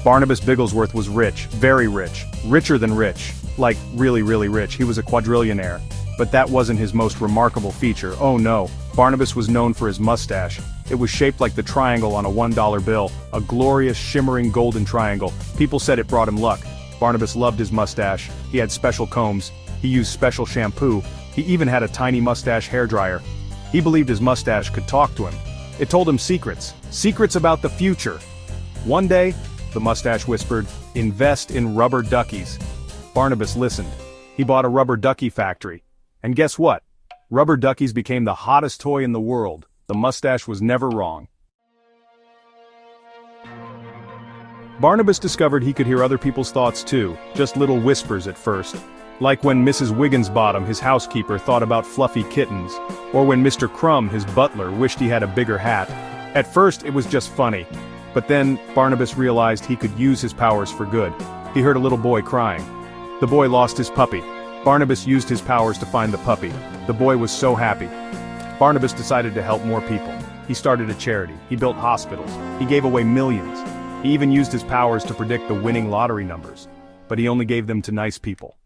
Barnabas Bigglesworth was rich, very rich, richer than rich, like really rich. He was a quadrillionaire. But that wasn't his most remarkable feature. Oh no, Barnabas was known for his mustache. It was shaped like the triangle on a $1 bill, a glorious shimmering golden triangle. People said it brought him luck. Barnabas loved his mustache. He had special combs. He used special shampoo. He even had a tiny mustache hairdryer. He believed his mustache could talk to him. It told him secrets about the future. One day, the mustache whispered, "Invest in rubber duckies." Barnabas listened. He bought a rubber ducky factory. And guess what? Rubber duckies became the hottest toy in the world. The mustache was never wrong. Barnabas discovered he could hear other people's thoughts too, just little whispers at first. Like when Mrs. Wigginsbottom, his housekeeper, thought about fluffy kittens, or when Mr. Crumb, his butler, wished he had a bigger hat. At first it was just funny, but then Barnabas realized he could use his powers for good. He heard a little boy crying. The boy lost his puppy. Barnabas used his powers to find the puppy. The boy was so happy. Barnabas decided to help more people. He started a charity. He built hospitals. He gave away millions. He even used his powers to predict the winning lottery numbers. But he only gave them to nice people.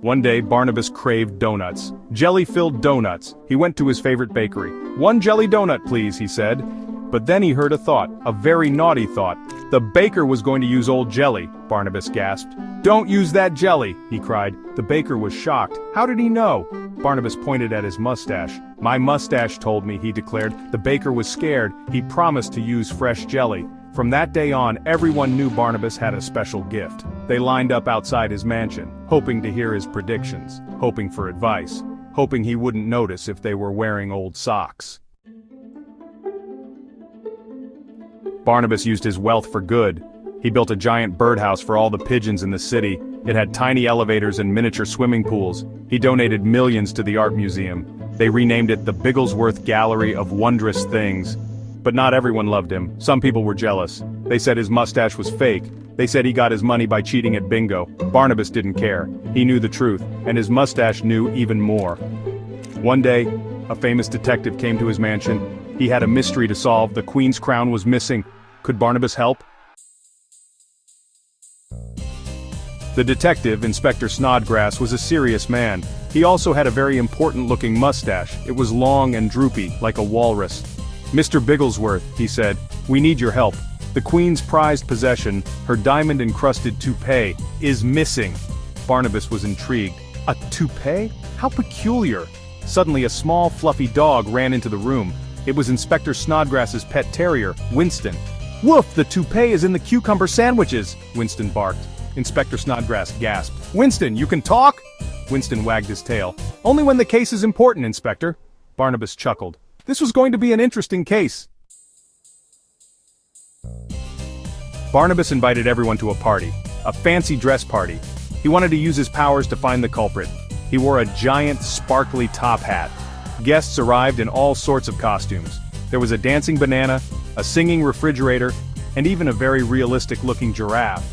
One day, Barnabas craved donuts. Jelly-filled donuts. He went to his favorite bakery. "One jelly donut, please," he said. But then he heard a thought, a very naughty thought. The baker was going to use old jelly, Barnabas gasped. "Don't use that jelly," he cried. The baker was shocked. How did he know? Barnabas pointed at his mustache. "My mustache told me," he declared. The baker was scared. He promised to use fresh jelly. From that day on, everyone knew Barnabas had a special gift. They lined up outside his mansion, hoping to hear his predictions, hoping for advice, hoping he wouldn't notice if they were wearing old socks. Barnabas used his wealth for good. He built a giant birdhouse for all the pigeons in the city. It had tiny elevators and miniature swimming pools. He donated millions to the art museum. They renamed it the Bigglesworth Gallery of Wondrous Things. But not everyone loved him. Some people were jealous. They said his mustache was fake. They said he got his money by cheating at bingo. Barnabas didn't care. He knew the truth, and his mustache knew even more. One day, a famous detective came to his mansion. He had a mystery to solve. The Queen's crown was missing. Could Barnabas help? The detective, Inspector Snodgrass, was a serious man. He also had a very important-looking mustache. It was long and droopy, like a walrus. "Mr. Bigglesworth," he said, "we need your help. The Queen's prized possession, her diamond-encrusted toupee, is missing." Barnabas was intrigued. A toupee? How peculiar! Suddenly a small, fluffy dog ran into the room. It was Inspector Snodgrass's pet terrier, Winston. "Woof, the toupee is in the cucumber sandwiches," Winston barked. Inspector Snodgrass gasped. "Winston, you can talk?" Winston wagged his tail. "Only when the case is important, Inspector." Barnabas chuckled. This was going to be an interesting case. Barnabas invited everyone to a party, a fancy dress party. He wanted to use his powers to find the culprit. He wore a giant, sparkly top hat. Guests arrived in all sorts of costumes. There was a dancing banana, a singing refrigerator, and even a very realistic-looking giraffe.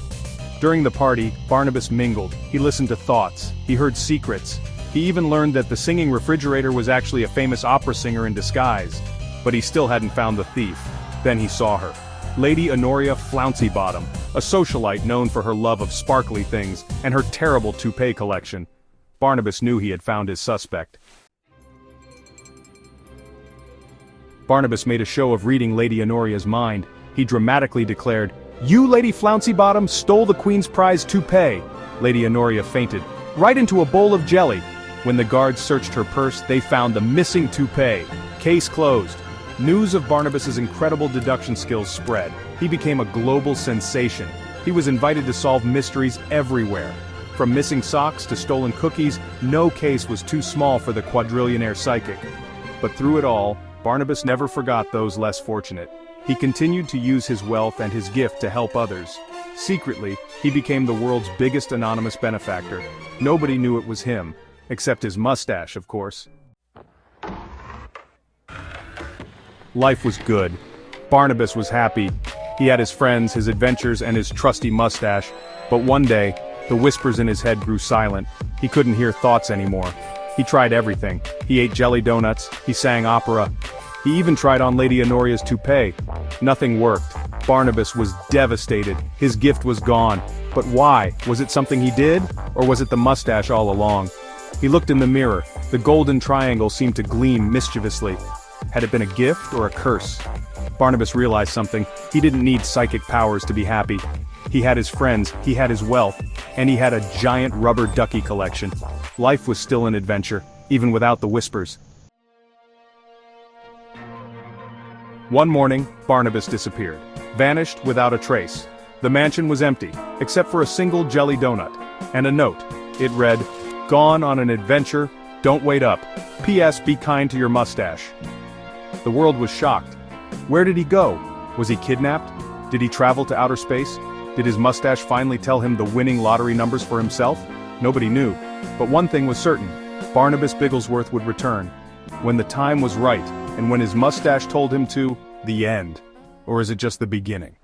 During the party, Barnabas mingled. He listened to thoughts. He heard secrets. He even learned that the singing refrigerator was actually a famous opera singer in disguise. But he still hadn't found the thief. Then he saw her. Lady Honoria Flouncybottom, a socialite known for her love of sparkly things and her terrible toupee collection. Barnabas knew he had found his suspect. Barnabas made a show of reading Lady Honoria's mind. He dramatically declared, "You, Lady Flouncybottom, stole the Queen's prize toupee." Lady Honoria fainted, right into a bowl of jelly. When the guards searched her purse, they found the missing toupee. Case closed. News of Barnabas's incredible deduction skills spread. He became a global sensation. He was invited to solve mysteries everywhere. From missing socks to stolen cookies, no case was too small for the quadrillionaire psychic. But through it all, Barnabas never forgot those less fortunate. He continued to use his wealth and his gift to help others. Secretly, he became the world's biggest anonymous benefactor. Nobody knew it was him, except his mustache, of course. Life was good. Barnabas was happy. He had his friends, his adventures, and his trusty mustache. But one day, the whispers in his head grew silent. He couldn't hear thoughts anymore. He tried everything. He ate jelly donuts. He sang opera. He even tried on Lady Honoria's toupee. Nothing worked. Barnabas was devastated. His gift was gone. But why? Was it something he did? Or was it the mustache all along? He looked in the mirror. The golden triangle seemed to gleam mischievously. Had it been a gift or a curse? Barnabas realized something. He didn't need psychic powers to be happy. He had his friends, he had his wealth, and he had a giant rubber ducky collection. Life was still an adventure, even without the whispers. One morning, Barnabas disappeared. Vanished without a trace. The mansion was empty, except for a single jelly donut. And a note. It read, "Gone on an adventure, don't wait up. P.S. Be kind to your mustache." The world was shocked. Where did he go? Was he kidnapped? Did he travel to outer space? Did his mustache finally tell him the winning lottery numbers for himself? Nobody knew. But one thing was certain. Barnabas Bigglesworth would return. When the time was right, and when his mustache told him to, the end. Or is it just the beginning?